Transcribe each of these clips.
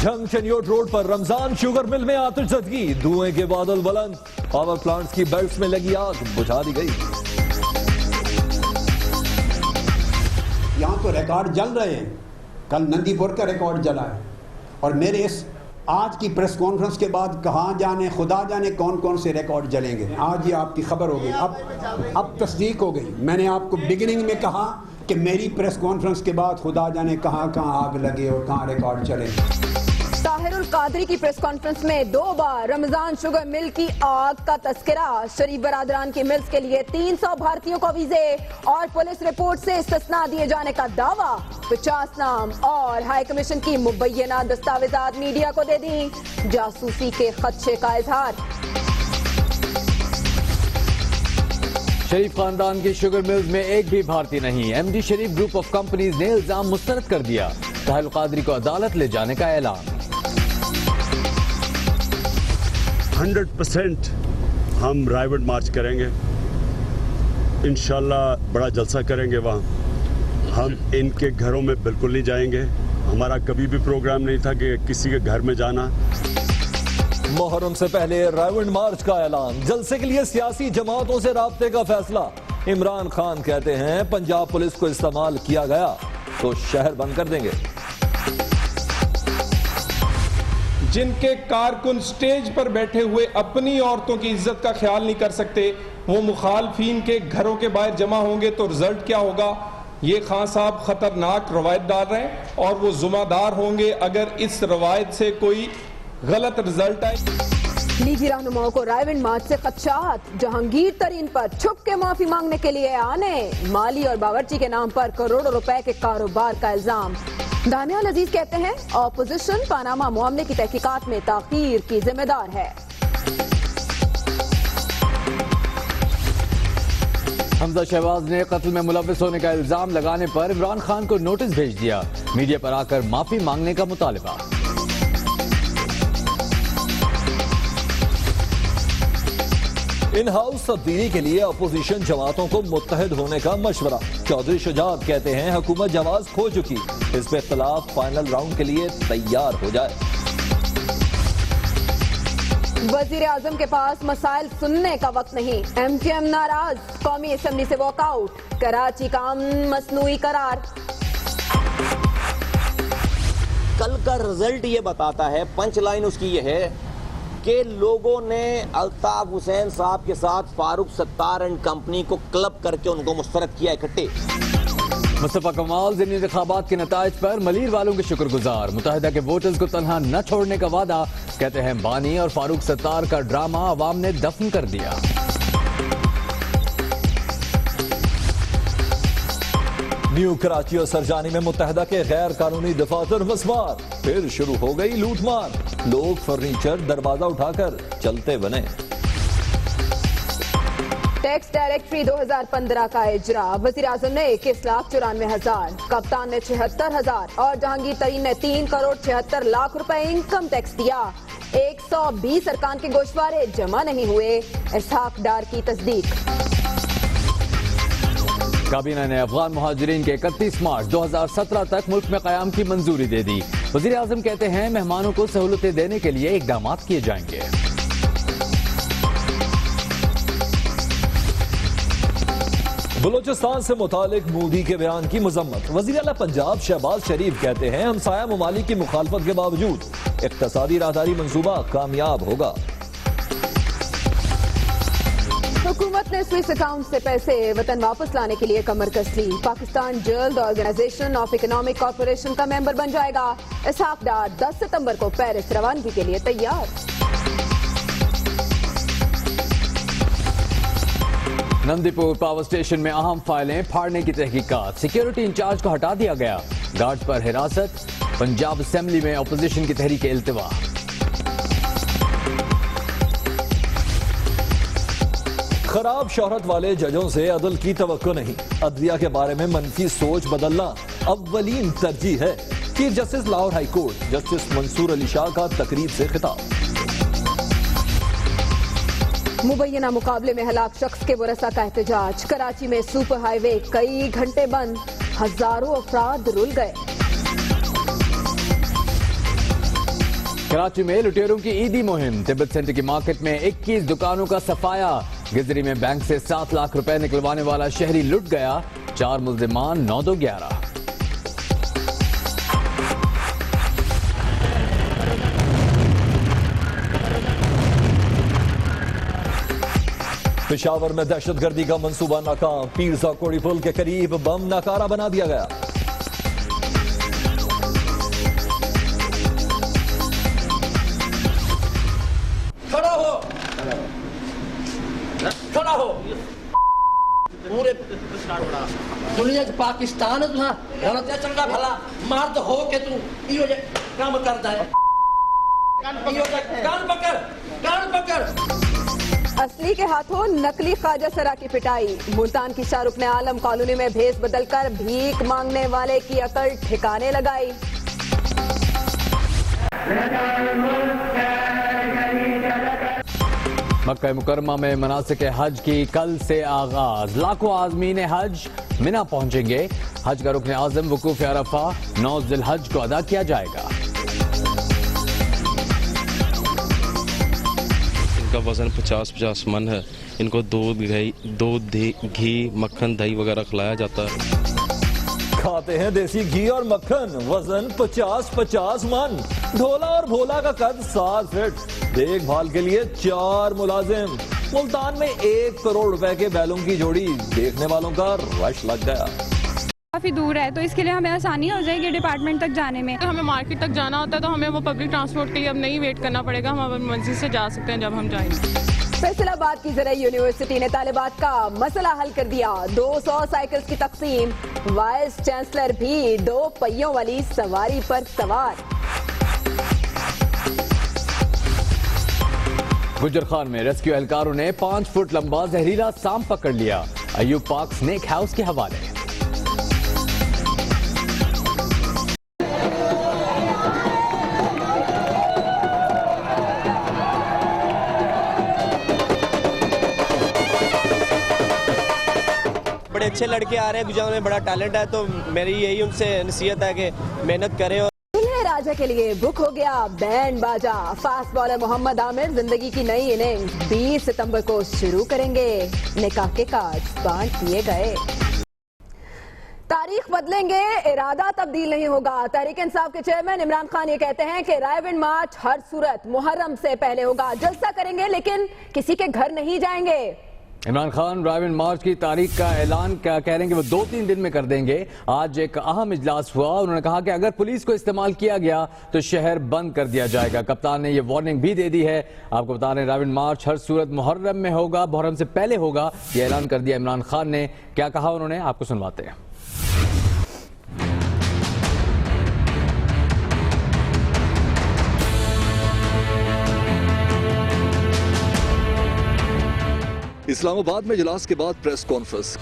Junction vote road पर Ramzan sugar mill में आतिशज़दगी, धुएं के बादल बुलंद, पावर प्लांट्स की बेल्ट्स में लगी आग बुझा दी गई। यहाँ तो रिकॉर्ड जल रहे हैं, कल नंदीपुर का रिकॉर्ड जला है और मेरे इस आज की प्रेस कॉन्फ्रेंस के बाद कहाँ जाने खुदा जाने कौन कौन से रिकॉर्ड जलेंगे। आज ये आपकी खबर हो गई, अब तस्दीक हो गई। मैंने आपको बिगिनिंग में कहा कि मेरी प्रेस कॉन्फ्रेंस के बाद खुदा जाने कहाँ कहाँ आग लगे और कहाँ रिकॉर्ड चले। ताहिरुल कादरी की प्रेस कॉन्फ्रेंस में 2 बार रमजान शुगर मिल की आग का तस्करा। शरीफ बरादरान की मिल्स के लिए 300 भारतीयों को वीजे और पुलिस रिपोर्ट से इस्तिस्ना दिए जाने का दावा। 50 नाम और हाई कमीशन की मुबैना दस्तावेजात मीडिया को दे दी। जासूसी के खदशे का इजहार। शरीफ खानदान की शुगर मिल्स में एक भी भारतीय नहीं। MD Sharif group of companies ने इल्जाम मुस्तरद कर दिया। ताहिरुल कादरी को अदालत ले जाने का ऐलान। 100% हम रायवट मार्च करेंगे, इंशाल्लाह बड़ा जलसा करेंगे वहाँ। हम इनके घरों में बिल्कुल नहीं जाएंगे। हमारा कभी भी प्रोग्राम नहीं था कि किसी के घर में जाना। मुहर्रम से पहले रायवट मार्च का ऐलान। जलसे के लिए सियासी जमातों से राब्ते का फैसला। इमरान खान कहते हैं पंजाब पुलिस को इस्तेमाल किया गया तो शहर बंद कर देंगे। जिनके कारकुन स्टेज पर बैठे हुए अपनी औरतों की इज्जत का ख्याल नहीं कर सकते, वो मुखालफीन के घरों के बाहर जमा होंगे तो रिजल्ट क्या होगा। ये खान साहब खतरनाक रवायत डाल रहे हैं और वो जुम्मेदार होंगे अगर इस रवायत से कोई गलत रिजल्ट आए। लीगी रहनुमाओं को रायविंड मार्च से खदशात। जहांगीर तरीन पर छुप के माफी मांगने के लिए आने। माली और बावर्ची के नाम पर करोड़ों रुपए के कारोबार का इल्जाम। दानियाल अजीज कहते हैं ऑपोजिशन पानामा मामले की तहकीकात में ताखीर की जिम्मेदार है। हमजा शहबाज ने कत्ल में मुलव्विस होने का इल्जाम लगाने पर इमरान खान को नोटिस भेज दिया। मीडिया पर आकर माफी मांगने का मुतालिबा। इन हाउस तब्दीली के लिए अपोजिशन जमातों को मुत्तहिद होने का मशवरा। चौधरी शुजात कहते हैं हुकूमत जवाब खो चुकी, इस पे इख्तिलाफ फाइनल राउंड के लिए तैयार हो जाए। वजीर आजम के पास मसाइल सुनने का वक्त नहीं। MKM नाराज, कौमी असेंबली से वॉकआउट। कराची का मसनूई करार। कल का रिजल्ट ये बताता है, पंच लाइन उसकी ये है कि लोगों ने अल्ताफ हुसैन साहब के साथ फारूक सत्तार एंड कंपनी को क्लब करके उनको मुस्तरद किया इकट्ठे। मुस्तफा कमाल ज़िमनी इंतखाबात के नताइज पर मलीर वालों के शुक्रगुजार। मुत्तहिदा के वोटर्स को तन्हा न छोड़ने का वादा। कहते हैं बानी और फारूक सत्तार का ड्रामा अवाम ने दफन कर दिया। न्यू कराची और सरजानी में मुत्तहिदा के गैर कानूनी दफातर मसमार। फिर शुरू हो गई लूटमार। लोग फर्नीचर दरवाजा उठाकर चलते बने। टैक्स डायरेक्टरी 2015 का इजरा। वजीर आजम ने 21,94,000, कप्तान ने 76,000 और जहांगीर तरीन ने 3 करोड़ 76 लाख रुपए इनकम टैक्स दिया। 120 अरकान के गोशवारे जमा नहीं हुए। इसहाक डार की तस्दीक। काबीना ने अफगान मुहाजिरीन के 31 मार्च 2017 तक मुल्क में कयाम की मंजूरी दे दी। वजीर आजम कहते हैं मेहमानों को सहूलतें देने के लिए इकदाम किए जाएंगे। बलूचिस्तान से मुतालिक मोदी के बयान की मजम्मत। वज़ीर आला पंजाब शहबाज शरीफ कहते हैं हमसाया ममालिक की मुखालफत के बावजूद इक्तसादी राहदारी मंसूबा कामयाब होगा। हुकूमत ने स्विस अकाउंट से पैसे वतन वापस लाने के लिए कमर कस ली। पाकिस्तान जल्द ऑर्गेनाइजेशन ऑफ इकोनॉमिक कॉर्पोरेशन का मेंबर बन जाएगा। इसहाक डार 10 सितंबर को पेरिस रवानगी के लिए तैयार। नंदीपुर पावर स्टेशन में अहम फाइलें फाड़ने की तहकीकात। सिक्योरिटी इंचार्ज को हटा दिया गया। गार्ड्स पर हिरासत। पंजाब असेंबली में अपोजिशन की तहरीक इल्तिवा। खराब शोहरत वाले जजों से अदल की तवक्को नहीं। अदलिया के बारे में मनफी सोच बदलना अव्वलीन तरजीह है। Chief justice Lahore high court justice Mansoor Ali Shah का तकरीब से खिताब। मुबैना मुकाबले में हलाक शख्स के वरसा का एहतजाज। कराची में सुपर हाईवे कई घंटे बंद। हजारों अफराद रुल गए। कराची में लुटेरों की ईदी मुहिम। तिब्बत सेंटर की मार्केट में 21 दुकानों का सफाया। गिजरी में बैंक से 7 लाख रुपए निकलवाने वाला शहरी लुट गया। 4 मुल्जिमान 9-2-11। पेशावर में दहशतगर्दी का मंसूबा नाकाम। पीरसा कोड़ी पुल के करीब बम नाकारा बना दिया गया। खड़ा हो पूरे दुनिया च पाकिस्तान है तुहां गलत है चंगा भला मर्द हो के तू इहो जे काम करदा है कान पकड़ असली के हाथों नकली ख्वाजा सरा की पिटाई। मुल्तान की शाहरुख ने आलम कॉलोनी में भेस बदलकर भीख मांगने वाले की अकल ठिकाने लगाई। मक्का मुकरमा में मनासिक हज की कल से आगाज। लाखों आज़मीन हज मिना पहुंचेंगे। हज का रुकन आज़म वकूफ अरफा 9 ज़िलहज को अदा किया जाएगा। इनका वजन 50-50 मन है। इनको दूध घी मक्खन दही वगैरह खिलाया जाता है। खाते हैं देसी घी और मक्खन। वजन 50-50 मन। ढोला और भोला का कद 7 फीट। देखभाल के लिए 4 मुलाजिम। मुल्तान में 1 करोड़ रुपए के बैलों की जोड़ी। देखने वालों का रश लग गया। काफ़ी दूर है तो इसके लिए हमें आसानी हो जाएगी डिपार्टमेंट तक जाने में। तो हमें मार्केट तक जाना होता है तो हमें वो पब्लिक ट्रांसपोर्ट के लिए अब नहीं वेट करना पड़ेगा। हम अब मंजिल से जा सकते हैं जब हम जाएंगे। फैसलाबाद की ज़राई यूनिवर्सिटी ने तालिबात का मसला हल कर दिया। 200 साइकिल्स की तकसीम। वाइस चांसलर भी 2 पहियों वाली सवारी पर सवार। गुजर खान में रेस्क्यू एहलकारों ने 5 फुट लंबा जहरीला सांप पकड़ लिया। अयूब पाक स्नेक हाउस के हवाले। बड़े अच्छे लड़के आ रहे हैं जिनमें बड़ा टैलेंट है, तो मेरी यही उनसे नसीहत है कि मेहनत करें। दुल्हे राजा के लिए बुक हो गया बैंड बाजा। फास्ट बॉलर मोहम्मद आमिर जिंदगी की नई इनिंग्स 20 सितंबर को शुरू करेंगे। निकाह के कार्ड बांट दिए गए। तारीख बदलेंगे, इरादा तब्दील नहीं होगा। तहरीक इंसाफ के चेयरमैन इमरान खान ये कहते हैं कि रायविंड मार्च हर सूरत मुहर्रम से पहले होगा। जलसा करेंगे लेकिन किसी के घर नहीं जाएंगे। इमरान खान रायविंड मार्च की तारीख का ऐलान कह रहे हैं कि वो 2-3 दिन में कर देंगे। आज एक अहम इजलास हुआ। उन्होंने कहा कि अगर पुलिस को इस्तेमाल किया गया तो शहर बंद कर दिया जाएगा। कप्तान ने ये वार्निंग भी दे दी है। आपको बता रहे रायविंड मार्च हर सूरत मुहर्रम में होगा, मुहर्रम से पहले होगा। ये ऐलान कर दिया इमरान खान ने। क्या कहा उन्होंने, आपको सुनवाते हैं। इस्लामाबाद में इजलास के बाद प्रेस कॉन्फ्रेंस।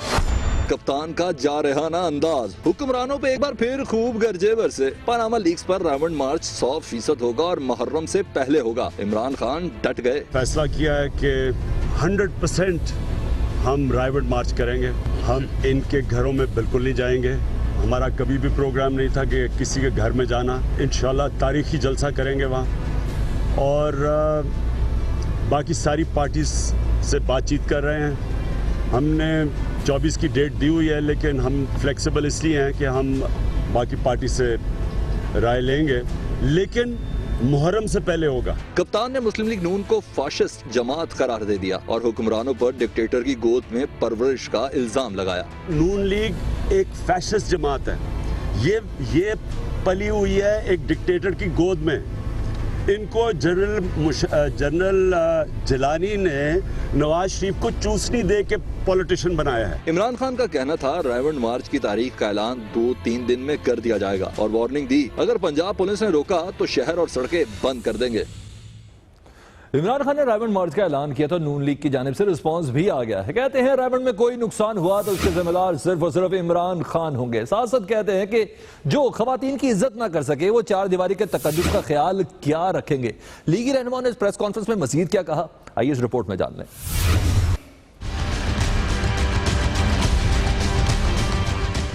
कप्तान का जारहाना अंदाज। हुक्मरानों पे एक बार फिर खूब गरजे बरसे। पनामा लीग्स पर रावण मार्च 100% होगा और मुहर्रम से पहले होगा। इमरान खान डट गए। फैसला किया है कि 100% हम रावण मार्च करेंगे। हम इनके घरों में बिल्कुल नहीं जाएंगे। हमारा कभी भी प्रोग्राम नहीं था कि किसी के घर में जाना। इंशाल्लाह तारीखी जलसा करेंगे वहाँ। और बाकी सारी पार्टीज से बातचीत कर रहे हैं। हमने 24 की डेट दी हुई है, लेकिन हम फ्लेक्सिबल इसलिए हैं कि हम बाकी पार्टी से राय लेंगे, लेकिन मुहर्रम से पहले होगा। कप्तान ने मुस्लिम लीग नून को फाशिस्ट जमात करार दे दिया और हुक्मरानों पर डिक्टेटर की गोद में परवरिश का इल्जाम लगाया। नून लीग एक फैशिस्ट जमात है। ये पली हुई है एक डिक्टेटर की गोद में। इनको जनरल जिलानी ने नवाज शरीफ को चूसनी दे के पॉलिटिशियन बनाया है। इमरान खान का कहना था रावण मार्च की तारीख का ऐलान 2-3 दिन में कर दिया जाएगा और वार्निंग दी, अगर पंजाब पुलिस ने रोका तो शहर और सड़कें बंद कर देंगे। इमरान खान ने रावण मार्च का ऐलान किया तो नून लीग की जानिब से रिस्पांस भी आ गया है। कहते हैं रावण में कोई नुकसान हुआ तो उसके जिम्मेदार सिर्फ और सिर्फ इमरान खान होंगे। साथ कहते हैं कि जो खवातीन की इज्जत ना कर सके वो 4 दीवारी के तकद्दुस का ख्याल क्या रखेंगे। लीगी रहनुमा ने इस प्रेस कॉन्फ्रेंस में मजीद क्या कहा, आइए इस रिपोर्ट में जान लें।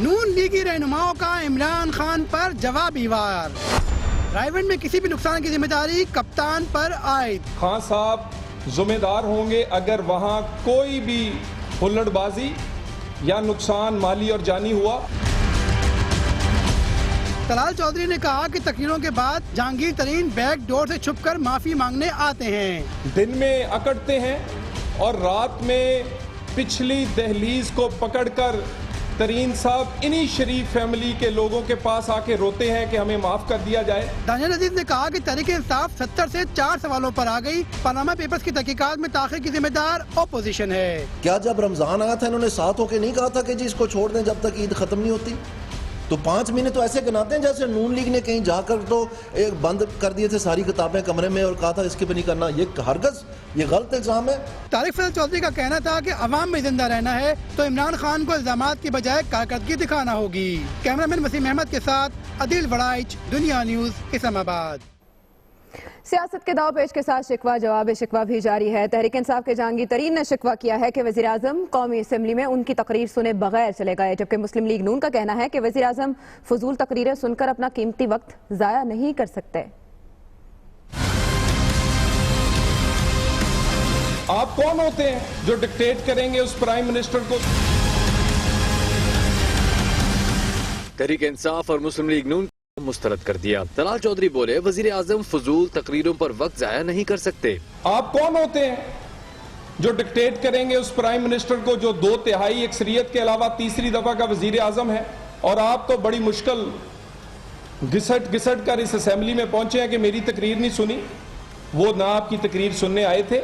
नून लीगी रहनुमाओं का इमरान खान पर जवाबी वार। रायगढ़ में किसी भी नुकसान की जिम्मेदारी कप्तान पर आयद। खान साहब जिम्मेदार होंगे अगर वहां कोई भी हुल्लड़बाजी या नुकसान माली और जानी हुआ। तलाल चौधरी ने कहा कि तकरीरों के बाद जहांगीर तरीन बैक डोर से छुपकर माफी मांगने आते हैं। दिन में अकड़ते हैं और रात में पिछली दहलीज को पकड़कर तरीन साहब इन्हीं शरीफ फैमिली के लोगों के पास आके रोते हैं कि हमें माफ कर दिया जाए। दानियल अजीज ने कहा कि तहरीक इंसाफ 70 से 4 सवालों पर आ गई। पनामा पेपर्स की तहकीकात में ताखिर की जिम्मेदार अपोजिशन है। क्या जब रमजान आया था इन्होंने साथ होकर नहीं कहा था कि जी इसको छोड़ दें जब तक ईद खत्म नहीं होती? तो 5 महीने तो ऐसे गिनाते हैं जैसे नून लीग ने कहीं जाकर तो एक बंद कर दिए थे सारी किताबें कमरे में और कहा था इसके भी नहीं करना। ये हरगज ये गलत इल्जाम है। तारिक फैसल चौधरी का कहना था कि अवाम में जिंदा रहना है तो इमरान खान को इल्जामात की बजाय कारकर्दगी दिखाना होगी। कैमरामैन वसीम अहमद के साथ अदिल वड़ाइच, दुनिया न्यूज, इस्लामाबाद। सियासत के दाव पेच के साथ शिकवा जवाब शिकवा भी जारी है। तहरीक इंसाफ के जहांगीर तरीन ने शिकवा किया है कि वज़ीर आज़म कौमी असेंबली में उनकी तकरीर सुने बगैर चले गए, जबकि मुस्लिम लीग नून का कहना है कि वज़ीर आज़म फजूल तकरीरें सुनकर अपना कीमती वक्त जाया नहीं कर सकते। आप कौन होते हैं जो डिक्टेट करेंगे उस प्राइम मिनिस्टर को? तहरीक इंसाफ और मुस्लिम लीग नून मुस्तरद कर दिया। तलाल चौधरी बोले वजीर आजम फजूल तकरीरों पर वक्त जाया नहीं कर सकते। आप कौन होते हैं जो डिक्टेट करेंगे उस प्राइम मिनिस्टर को जो 2/3 अक्सरियत के अलावा तीसरी दफा का वजीर आजम है? और आप तो बड़ी मुश्किल घिसट कर इस असेंबली में पहुंचे हैं कि मेरी तकरीर नहीं सुनी। वो ना आपकी तकरीर सुनने आए थे,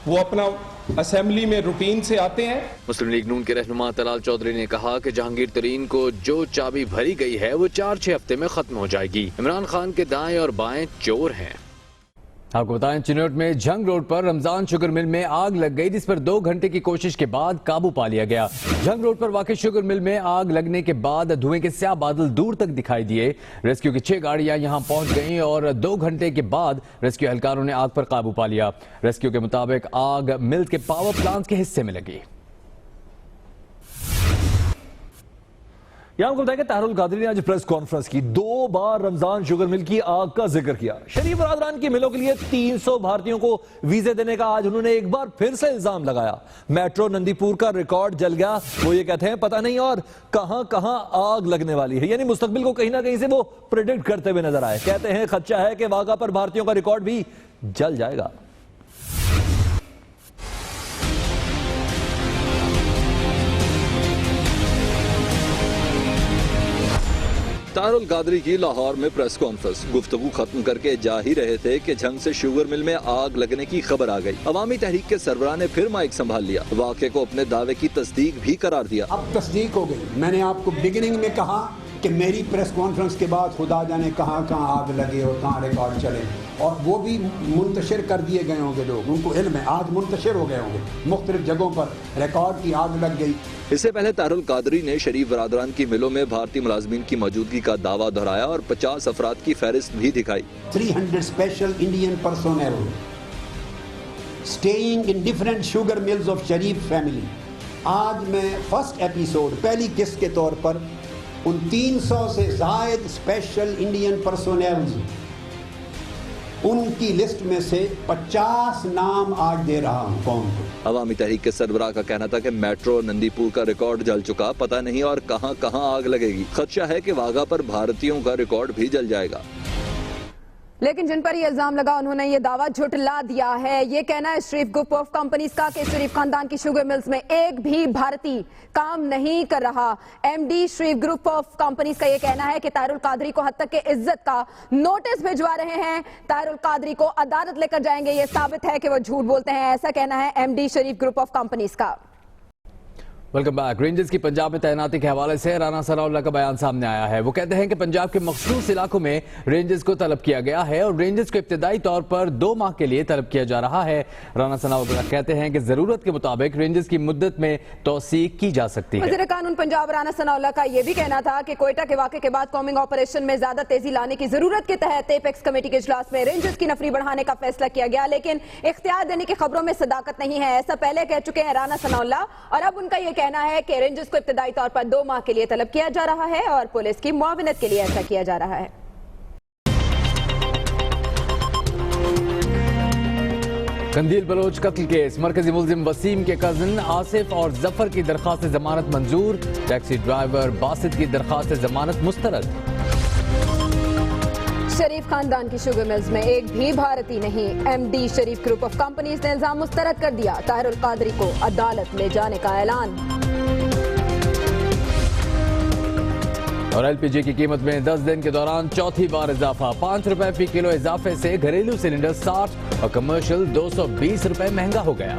वो अपना असेंबली में रूटीन से आते हैं। मुस्लिम लीग नून के रहनुमा तलाल चौधरी ने कहा कि जहांगीर तरीन को जो चाबी भरी गई है वो 4-6 हफ्ते में खत्म हो जाएगी। इमरान खान के दाएं और बाएं चोर हैं। आपको बताएं चिनौट में जंग रोड पर रमजान शुगर मिल में आग लग गई, जिस पर 2 घंटे की कोशिश के बाद काबू पा लिया गया। जंग रोड पर वाक़ई शुगर मिल में आग लगने के बाद धुएं के स्याह बादल दूर तक दिखाई दिए। रेस्क्यू की 6 गाड़ियां यहां पहुंच गईं और 2 घंटे के बाद रेस्क्यू एहलकारों ने आग पर काबू पा लिया। रेस्क्यू के मुताबिक आग मिल के पावर प्लांट के हिस्से में लगी। यहां बताया कि तारुल कादरी ने आज प्रेस कॉन्फ्रेंस की 2 बार रमजान शुगर मिल की आग का जिक्र किया। शरीफ बरादरान की मिलों के लिए 300 भारतीयों को वीजे देने का आज उन्होंने एक बार फिर से इल्जाम लगाया। मेट्रो नंदीपुर का रिकॉर्ड जल गया, वो ये कहते हैं पता नहीं और कहां कहां आग लगने वाली है, यानी मुस्तकबिल को कहीं ना कहीं से वो प्रेडिक्ट करते हुए नजर आए। कहते हैं खदशा है कि वाघा पर भारतीयों का रिकॉर्ड भी जल जाएगा। तारुल कादरी की लाहौर में प्रेस कॉन्फ्रेंस। गुफ्तगू खत्म करके जा ही रहे थे कि झंग से शुगर मिल में आग लगने की खबर आ गई। अवामी तहरीक के सरबराह ने फिर माइक संभाल लिया, वाक़े को अपने दावे की तस्दीक भी करार दिया। अब तस्दीक हो गई। मैंने आपको बिगिनिंग में कहा कि मेरी प्रेस कॉन्फ्रेंस के बाद खुदा जाने कहाँ कहाँ आग लगे और कहाँ रिकॉर्ड चले, और वो भी मुंतशिर कर दिए गए होंगे, लोग उनको इल्म है, आज मुंतशिर हो गए होंगे मुख्तलिफ जगहों पर रिकॉर्ड की आग लग गई। इससे पहले तारुल कादरी ने शरीफ बरादरान की मिलों में भारतीय मुलाजमीन की मौजूदगी का दावा दोहराया और 50 अफराद की फहरिस्त भी दिखाई। 300 special Indian personnel staying in different sugar mills of Sharif family. आज मैं फर्स्ट एपिसोड पहली किस्त के तौर पर उन 300 से जायद स्पेशल इंडियन पर्सोनेल्स उनकी लिस्ट में से 50 नाम आज दे रहा हूं कौम को। अवामी तहरीक के सरबराह का कहना था कि मेट्रो नंदीपुर का रिकॉर्ड जल चुका, पता नहीं और कहां कहां आग लगेगी। खदशा है कि वाघा पर भारतीयों का रिकॉर्ड भी जल जाएगा। लेकिन जिन पर ये इल्जाम लगा उन्होंने ये दावा झुटला दिया है। ये कहना है शरीफ ग्रुप ऑफ कंपनीज का कि शरीफ खानदान की शुगर मिल्स में एक भी भारतीय काम नहीं कर रहा। MD Sharif group of companies का ये कहना है कि तारुल कादरी को हद तक के इज्जत का नोटिस भिजवा रहे हैं, तारुल कादरी को अदालत लेकर जाएंगे। ये साबित है कि वो झूठ बोलते हैं, ऐसा कहना है MD Sharif group of companies का। Welcome back. रेंजर्स की पंजाब में तैनाती के हवाले से राना सनाउल्लाह का बयान सामने आया है। वो कहते हैं कि पंजाब के मखसूस इलाकों में रेंजर्स को तलब किया गया है और रेंजर्स को इब्तदाई तौर पर 2 माह के लिए तलब किया जा रहा है। राना सनाउल्लाह कहते हैं कि जरूरत के मुताबिक रेंजर्स की मुद्दत में तौसीक की जा सकती है। वज़ीर कानून पंजाब राना सनाउल्लाह का यह भी कहना था कि कोयटा के वाक़े के बाद कॉमिंग ऑपरेशन में ज्यादा तेजी लाने की जरूरत के तहत एपेक्स कमेटी के इजलास में रेंजर्स की नफरी बढ़ाने का फैसला किया गया, लेकिन इख्तियार देने की खबरों में सदाकत नहीं है। ऐसा पहले कह चुके हैं राना सनाउल्लाह और अब उनका यह कहना है कि रेंजर्स को इब्तदाई तौर पर 2 माह के लिए तलब किया जा रहा है और पुलिस की मुआविनत के लिए ऐसा किया जा रहा है। कंदील बलोच कत्ल केस, मरकजी मुल्जिम वसीम के कजन आसिफ और जफर की दरखास्त जमानत मंजूर, टैक्सी ड्राइवर बासित की दरखास्त जमानत मुस्तरद। शरीफ खानदान की शुगर मिल्स में एक भी भारतीय नहीं, MD Sharif group of companies ने इल्जाम मुस्तरद कर दिया, ताहिरुल कादरी को अदालत ले जाने का ऐलान। और एलपीजी की कीमत में 10 दिन के दौरान चौथी बार इजाफा, 5 रुपए फी किलो इजाफे से घरेलू सिलेंडर 60 और कमर्शियल 220 रुपए महंगा हो गया।